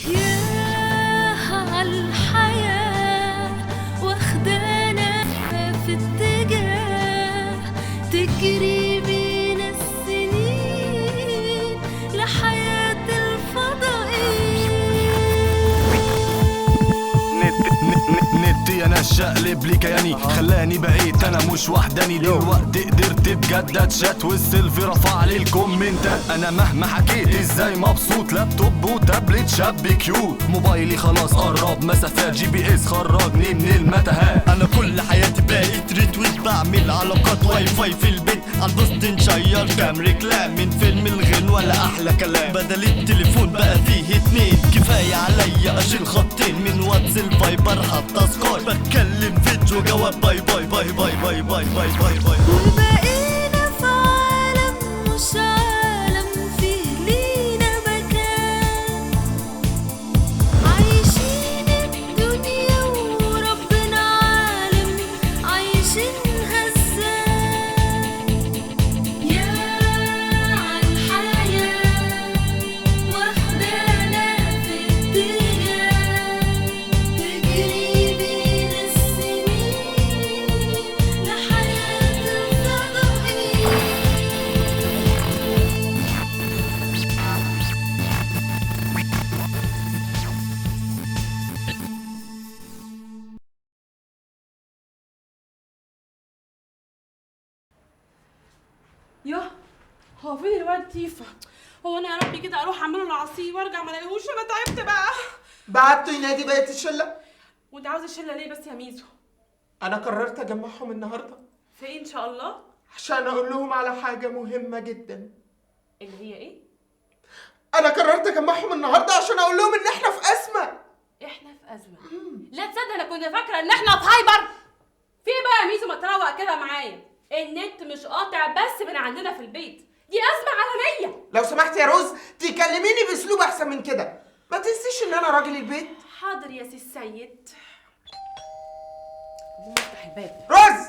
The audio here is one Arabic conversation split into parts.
يا الحياة واخدانا في اتجاه تجري بينا السنين لحياة الفضائيين. نتي انا الشقلب لي كياني خلاني بقيت انا مش وحداني. دلوقتي قدرت بجد شات والسيلفي رفع لي الكومنتات. انا مهما حكيت ازاي مبسوط، لابتوب وتابلت شاب كيوت. موبايلي خلاص قرب مسافات، جي بي اس خرجني من المتاهات. انا كل حياتي بقيت ريتويت، بعمل علاقات واي فاي في البيت. عالبوست نشير كام ريكلام من فيلم الغن ولا احلى كلام. بدل التليفون بقى فيه اتنين، كفايه عليا اشيل خطين من واتس الفايبر حتى سكاي. بتكلم فيديو جواب باي باي باي باي باي باي باي باي باي. وبقينا في عالم مش عالم فيه لينا مكان، عايشين الدنيا وربنا عالم عايشينها ازاي. يا عالحياة واخدانا في اتجاه تجري بينا السنين لحياة الفضائيين. ياه، هو فين الواد تيفا؟ هو انا يا ربي كده اروح اعمل له العصير وارجع ما الاقيهوش؟ انا تعبت بقى. بعته ينادي بقية الشلة. وانت عاوز الشله ليه بس يا ميزو؟ أنا قررت أجمعهم النهاردة في ايه ان شاء الله؟ عشان أقول لهم على حاجة مهمة جدا. اللي هي ايه؟ أنا قررت أجمعهم النهاردة عشان أقول لهم إن إحنا في أزمة. احنا في ازمه؟ لا تصدق انا كنت فاكره ان احنا في هايبر. في ايه بقى يا ميزو؟ ما تروق كده معايا. النت مش قاطع بس من عندنا في البيت، دي ازمه عالميه. لو سمحت يا روز تكلميني بأسلوب أحسن من كده. ما تنسيش إن أنا راجل البيت. حاضر يا سي السيد. قومي افتح الباب. روز،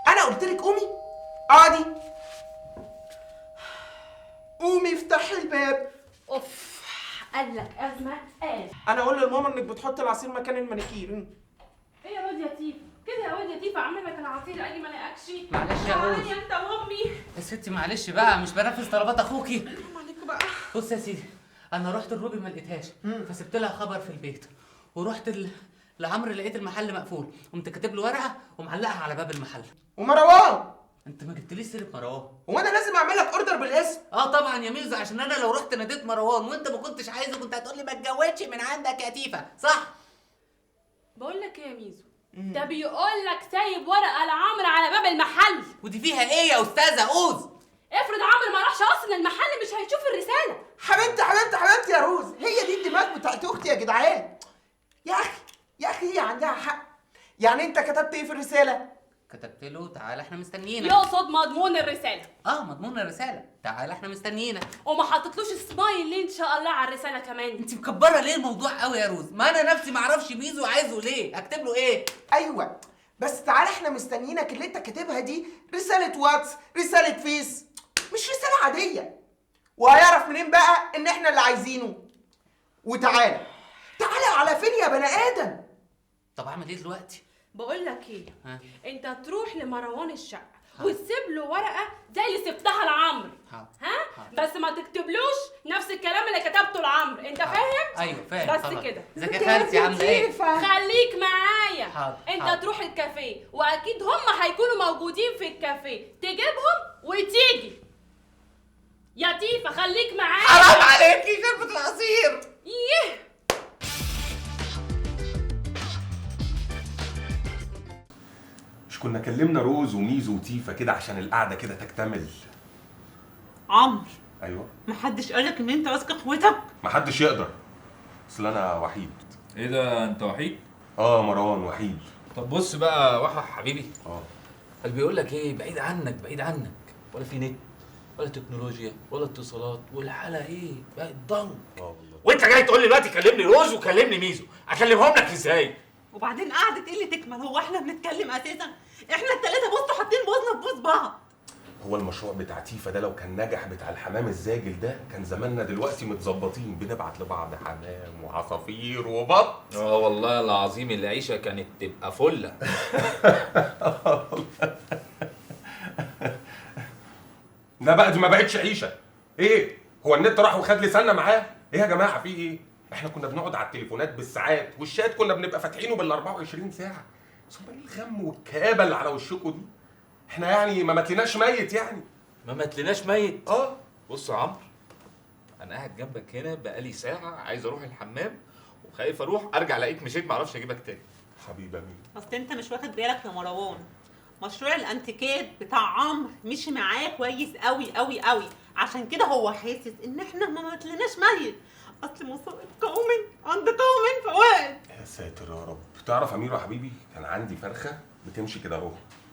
أنا قلت لك قومي اقعدي. قومي افتحي الباب. اوف، قال لك ازمه؟ قال. أنا أقول لماما إنك بتحط العصير مكان المانيكير. ايه يا واد يا تيفا كده؟ يا واد يا تيفا عامل لك العصير اجي ما الاقيكش. معلش يا روز. تعالي انت وامي. يا ستي معلش بقى، مش بنفذ طلبات اخوكي. حرام عليكم بقى. بص يا سيدي، انا رحت لروبي ما لقيتهاش، فسبت لها خبر في البيت، ورحت لعمرو لقيت المحل مقفول، قمت كاتب له ورقه ومعلقها على باب المحل. ومروان، انت ما جبتليش سيره مروان. هو أنا لازم أعمل لك أوردر بالاسم؟ طبعا يا ميزو، عشان انا لو رحت ناديت مروان وانت ما كنتش عايزه كنت هتقول لي ما اتجوزش من عندك يا تيفا، صح؟ بقول لك ايه يا ميزو، ده بيقول لك سايب ورقه لعمرو على باب المحل. ودي فيها ايه يا استاذه اوز؟ افرض عمرو ما راحش اصلا المحل مش هيشوف الرساله. حبيبتي حبيبتي حبيبتي يا روز، هي دي الدماغ بتاعت اختي يا جدعان. يا اخي هي عندها حق. يعني انت كتبت ايه في الرساله؟ كتبت له تعالى احنا مستنيينك. يقصد مضمون الرساله. مضمون الرساله، تعالى احنا مستنيينك. وما حطيتلوش سمايل ليه ان شاء الله على الرساله كمان؟ انت مكبره ليه الموضوع قوي يا روز؟ ما انا نفسي ما اعرفش ميزو عايزه ليه، اكتب له ايه؟ ايوه بس تعالى احنا مستنيينك، اللي انت كاتبها دي رساله واتس، رساله فيس، مش رساله عاديه. وهيعرف منين بقى ان احنا اللي عايزينه؟ وتعالى على فين يا بني ادم؟ طب اعمل ايه دلوقتي؟ بقول لك ايه، انت تروح لمروان الشقه ها. وتسيب له ورقه زي اللي سبتها لعمرو. ها. بس ما تكتبلوش نفس الكلام اللي كتبته لعمرو، انت فاهم؟ ايوه فاهم. بس كده. ازيك يا خالتي عامله ايه؟ خليك معايا. حاضر. انت تروح الكافيه واكيد هم هيكونوا موجودين في الكافيه، تجيبهم وتيجي. يا تيفا خليك معايا. حرام عليكي شربة العصير. ايه مش كنا كلمنا روز وميزو وتيفا كده عشان القعده كده تكتمل؟ عمرو، ايوه. محدش قالك ان انت واثق اخوتك؟ محدش يقدر، اصل انا وحيد. ايه ده انت وحيد؟ مروان وحيد. طب بص بقى وحى حبيبي، قال بيقول لك ايه، بعيد عنك بعيد عنك، ولا في نت ولا تكنولوجيا ولا اتصالات، والحاله ايه بقت ضنك. والله. وانت جاي تقول لي دلوقتي كلمني روز وكلمني ميزو، اكلمهم لك ازاي؟ وبعدين قعدت ايه اللي تكمل؟ هو احنا بنتكلم اساسا؟ احنا الثلاثه بصوا حاطين بوزنا في بوز بعض. هو المشروع بتاع تيفا ده لو كان نجح بتاع الحمام الزاجل ده كان زماننا دلوقتي متظبطين، بنبعت لبعض حمام وعصافير وبط. والله العظيم العيشه كانت تبقى فله. لا بقى دي ما بقتش عيشه. ايه هو النت راح وخد لساننا معاه؟ ايه يا جماعه في ايه؟ احنا كنا بنقعد على التليفونات بالساعات، والشات كنا بنبقى فاتحينه بال 24 ساعه. ثم ايه الغم والكآبه اللي على وشكوا دي؟ احنا يعني ما ماتلناش ميت يعني. ما ماتلناش ميت؟ اه. بص يا عمرو، انا قاعد جنبك هنا بقالي ساعه عايز اروح الحمام وخايف اروح ارجع الاقيك مشيت معرفش اجيبك تاني. حبيبي مين؟ اصل انت مش واخد بالك يا مروان، مشروع الانتيكات بتاع عمرو مشي معاه كويس قوي قوي قوي، عشان كده هو حاسس ان احنا ما ماتلناش ميت. اصل مصائب قوم عند قوم فوائد. يا ساتر يا رب. تعرف امير يا حبيبي كان عندي فرخه بتمشي كده اهو،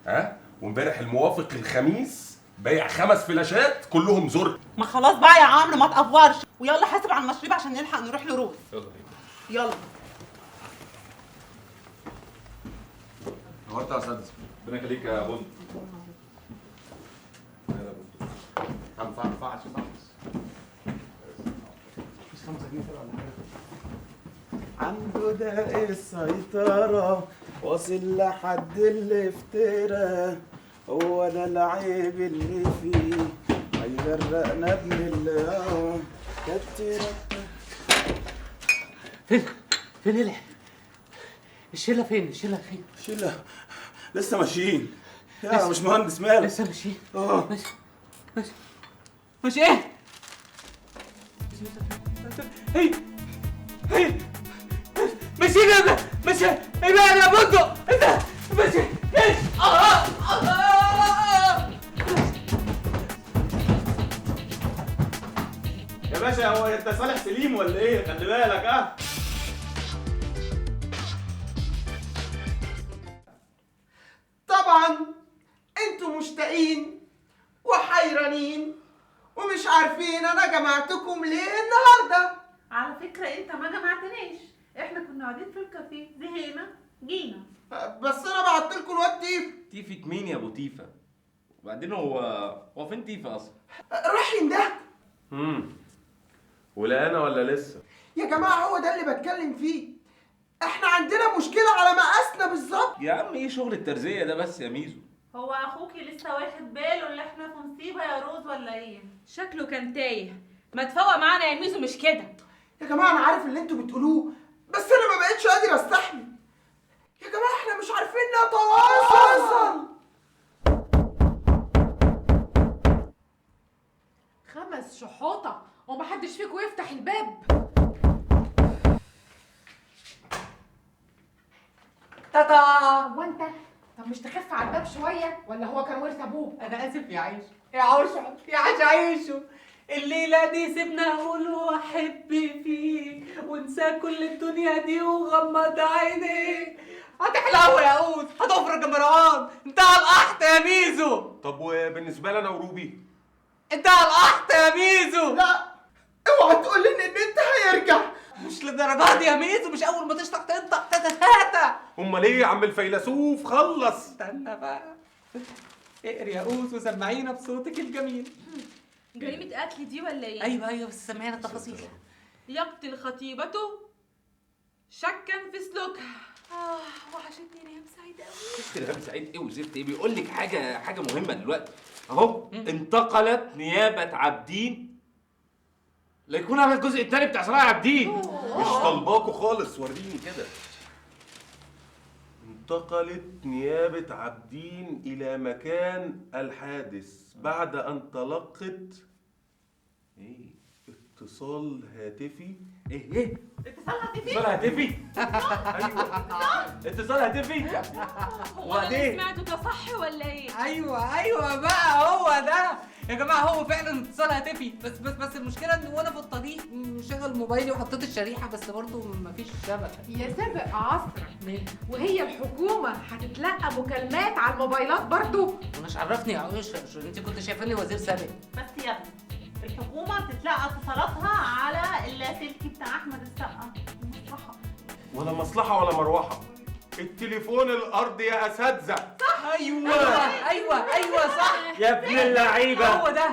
ها؟ وامبارح الموافق الخميس بايع 5 فلاشات كلهم زر. ما خلاص بقى يا عمرو ما تقفورش، ويلا حاسب على المشروب عشان نلحق نروح لروز. يلا يلا. نورت يا استاذ. ربنا يخليك يا بند. هنفعش عنده ده السيطرة واصل لحد الافتراء، هو ده العيب اللي فيه هيغرقنا ابن الله. كتر فين الشله فين؟ شيلة لسه ماشيين يا مش مهندس مالك؟ لسه ماشيين؟ ماشي مش ايه؟ هي ماشيين ماشي ايه بقى يا بندق؟ انت ماشي ايش؟ يا باشا هو انت صالح سليم ولا ايه؟ خلي بالك اه. طبعا انتوا مشتاقين وحيرانين ومش عارفين انا جمعتكم ليه النهارده. على فكرة انت ما جمعتناش، احنا كنا قاعدين في الكافيه زهقنا جينا. بس انا بعتلكوا الواد تيفا. تيفة مين يا ابو تيفا؟ وبعدين هو فين تيفا اصلا؟ راح يندهك. ولا انا ولا لسه؟ يا جماعه هو ده اللي بتكلم فيه، احنا عندنا مشكله على مقاسنا بالظبط. يا عم ايه شغل الترزية ده بس يا ميزو؟ هو اخوكي لسه واخد باله اللي احنا في مصيبة يا روز ولا ايه؟ شكله كان تايه. ما تفوق معانا يا ميزو، مش كده. يا جماعه انا عارف اللي انتوا بتقولوه، بس انا ما بقتش قادر استحمل. يا جماعه احنا مش عارفين نتواصل. 5 شحوطة ومحدش فيكم يفتح الباب. تاتا. وانت طب مش تخف على الباب شوية ولا هو كان ورث ابوه؟ انا اسف يا عيشو يا عوشو يا عيشو، الليله دي سيبنا اقول واحب فيك وانسى كل الدنيا دي وغمض عينيك. هتحلو يا قوس، هتفرج يا مروان، انتهى القحط يا ميزو. طب وبالنسبه لنا وروبي؟ انتهى القحط يا ميزو. لا اوعى تقول لي ان النت هيرجع. مش للدرجه دي يا ميزو، مش اول ما تشطح تنطق تتهاتى. امال ايه يا عم الفيلسوف؟ خلص. استنى بقى، اقري يا قوس وسمعينا بصوتك الجميل. جريمة قتل دي ولا ايه؟ ايوه بس سمعينا التفاصيل. يقتل خطيبته شكا في سلوكها. وحشتني ريهام سعيد قوي. شفت ريهام سعيد ايه وزفت ايه؟ بيقول لك حاجه مهمه دلوقتي اهو. انتقلت نيابه عابدين ليكون على الجزء الثاني بتاع صلاح عابدين. مش طالباكوا خالص، وريني كده. انتقلت نيابة عابدين إلى مكان الحادث بعد أن تلقت اتصال هاتفي. ايه؟ اتصال هاتفي؟ ايوه اتصال هاتفي. هو انا اللي سمعته ده صح ولا ايه؟ ايوه بقى هو ده يا جماعه، هو فعلا اتصال هاتفي. بس المشكله ان وانا في الطريق مشغل موبايلي وحطيت الشريحه بس برضه مفيش شبكه. يا سابق عصرك، وهي الحكومة هتتلقى مكالمات على الموبايلات برضو؟ مش عرفني يا عوش، انت كنت شايفاني وزير سابق. بس يا ابني الحكومة بتتلقى اتصالاتها على اللاسلكي بتاع احمد السقا. مصلحة ولا مصلحة ولا مروحة، التليفون الأرضي يا أساتذة. صح ايوه صح يا ابن اللعيبه. هو ده.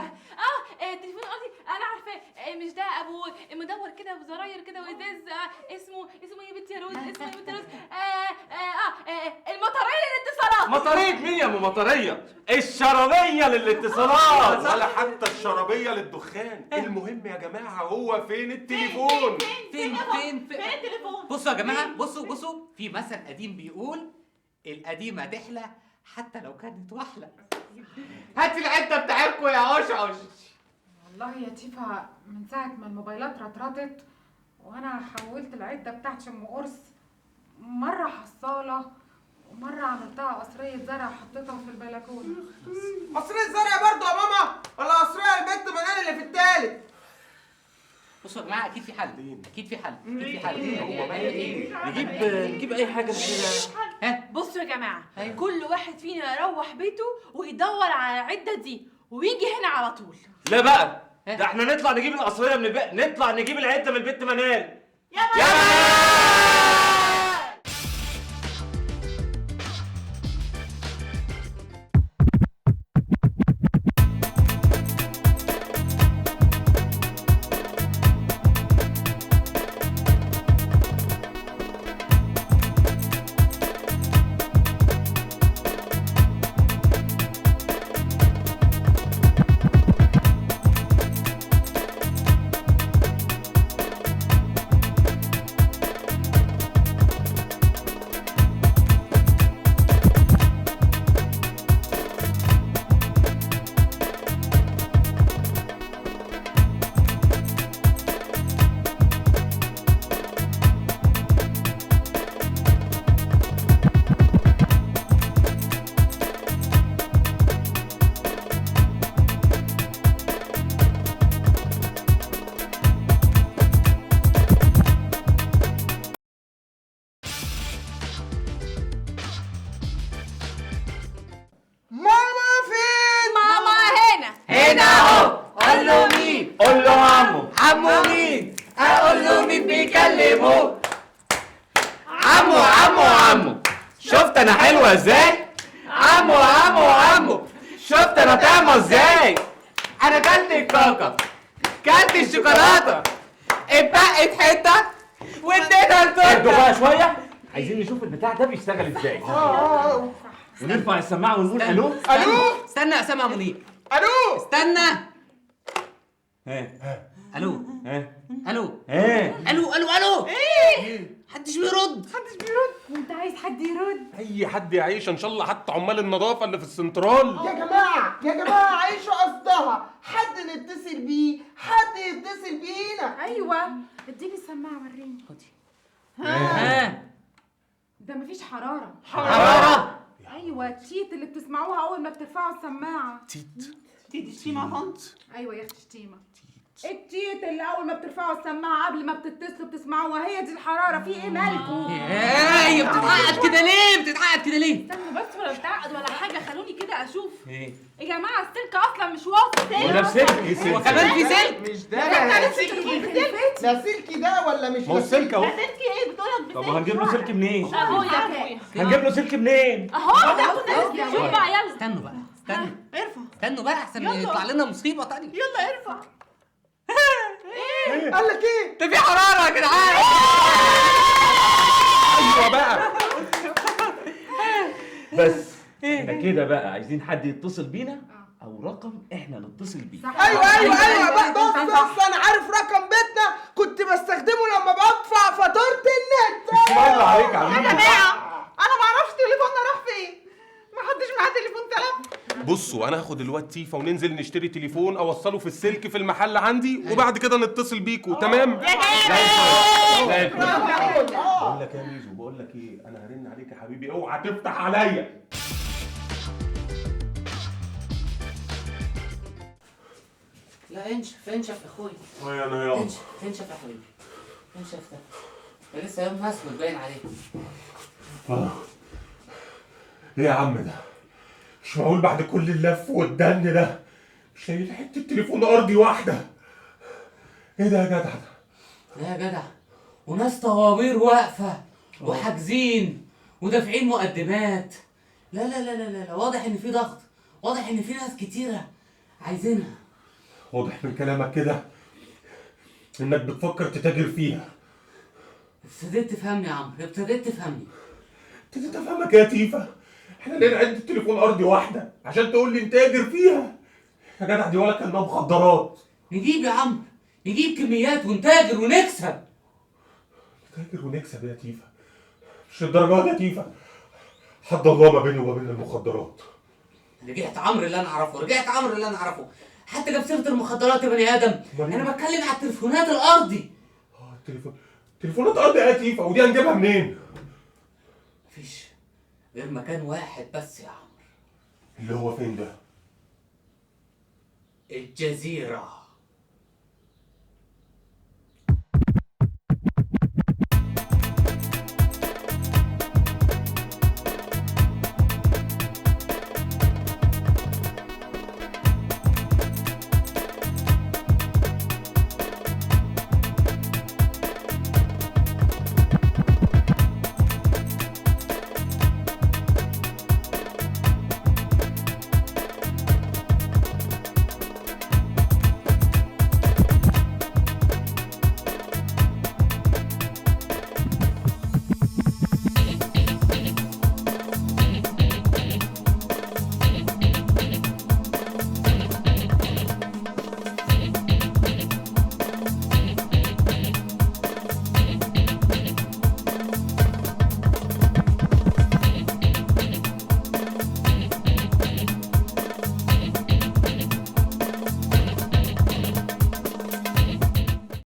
التليفون قصدي انا عارفاه، مش ده ابو مدور كده بزراير كده وازاز، اسمه ايه يا بنتي يا روز؟ اسمه ايه يا بنتي يا روز؟ المطريه للاتصالات. مطريه مين يا ام مطريه؟ الشرابيه للاتصالات. ولا حتى الشرابيه للدخان. المهم يا جماعه هو فين التليفون؟ فين التليفون؟ بصوا يا جماعه، بصوا في مثل قديم بيقول القديمه تحلى حتى لو كانت وحله. هات العده بتاعتكم يا عشعش. والله يا تيفا من ساعة ما الموبايلات رطرطت وانا حولت العدة بتاعت ام قرص، مرة حصالة ومرة عملتها قصرية زرع وحطيتها في البلكونة. قصرية زرع برضه يا ماما ولا قصرية البنت منال اللي في التالت؟ بصوا يا جماعه، اكيد في حل. هو بقى ايه؟ نجيب اي حاجه كده. بصوا يا جماعه، كل واحد فينا يروح بيته ويدور على العده دي ويجي هنا على طول. لا بقى، ده احنا نطلع نجيب القصريه من البيت، نطلع نجيب العده من البيت منال. يا بيكلموه. عمو شفت انا حلوه ازاي؟ عمو شفت انا طعمه ازاي؟ انا كلت الكاكا، كلت الشوكولاته، اتبقت حته واديتها لتوته. اهدوا بقى شويه، عايزين نشوف البتاع ده بيشتغل ازاي. ونرفع السماعه ونقول الو. استنى يا اسامه منير. الو استنى. ها الو ها الو ها الو ايه؟ محدش بيرد. وانت عايز حد يرد؟ اي حد يعيش ان شاء الله، حتى عمال النظافه اللي في السنترال. يا جماعه عيشوا قصدها، حد نتصل بيه، حد يتصل بينا. ايوه اديني السماعه وريني. خدي. ده مفيش حراره. ايوه التيت اللي بتسمعوها اول ما بترفعوا السماعه. تيت شتيمه طنط. ايوه يا اختي شتيمه. التيت اللي اول ما بترفعوا السماعه قبل ما بتتصلوا بتسمعوها، هي دي الحراره. في ايه مالكم؟ هي بتتعقد كده ليه؟ استنوا بس، ولا بتعقد ولا حاجه، خلوني كده اشوف. ايه يا جماعه السلك اصلا مش واصل. ولا بسلك؟ ايه سلك؟ وكمان في سلك؟ مش ده سلكي ده ولا مش ما هو السلك اهو. سلكي ايه بتقولك طب هنجيب له سلك منين؟ اهو يا اخويا، هنجيب له سلك منين؟ اهو ده شوف بقى. يلا استنوا بقى ارفع استنوا بقى احسن يطلع لنا مصيبه تانية. يلا ارفع. قال لك ايه؟ ده في حراره يا جدعان. ايوه بقى. بس احنا كده بقى عايزين حد يتصل بينا او رقم احنا نتصل بيه. ايوه بص انا عارف رقم بيتنا، كنت بستخدمه لما بدفع فاتوره النت. اسم الله عليك يا حبيبي. انا ما اعرفش تليفوننا راح فين، ما حدش معاه تليفون تلف. بصوا انا هاخد الواد تيفا وننزل نشتري تليفون، اوصله في السلك في المحل عندي، وبعد كده نتصل بيكوا. تمام؟ زي الفل. بقول لك يا ميزو، بقول لك ايه، انا هرن عليك يا حبيبي، اوعى تفتح عليا. لا انشف يا اخويا. انا يلا انشف يا حبيبي. انشف ده لسه يوم اسود باين عليه. ايه يا عم ده؟ مش معقول بعد كل اللف والدن ده مش لاقي حته تليفون ارضي واحده. ايه ده يا جدع ده؟ لا يا جدع، وناس طوابير واقفه وحاجزين ودافعين مقدمات. لا لا لا لا لا، واضح ان في ضغط، واضح ان في ناس كتيره عايزينها. واضح من كلامك كده انك بتفكر تتاجر فيها. ابتديت تفهمني يا عمرو، ابتديت تفهمني. ابتديت افهمك يا تيفا. احنا ليه نعد التليفون ارضي واحده عشان تقول لي نتاجر فيها؟ يا جدع دي ولا كانها مخدرات. نجيب يا عمرو، نجيب كميات ونتاجر ونكسب. نتاجر ونكسب يا تيفا؟ مش الدرجات دي يا تيفا. حد الله ما بيني وما بين المخدرات. رجعت عمرو اللي انا اعرفه، رجعت عمرو اللي انا اعرفه. حتى جاب سيره المخدرات يا بني ادم. انا بتكلم على التليفونات الارضي. تليفونات ارضي يا تيفا، ودي هنجيبها منين؟ مفيش غير مكان واحد بس يا عمرو. اللي هو فين ده؟ الجزيره.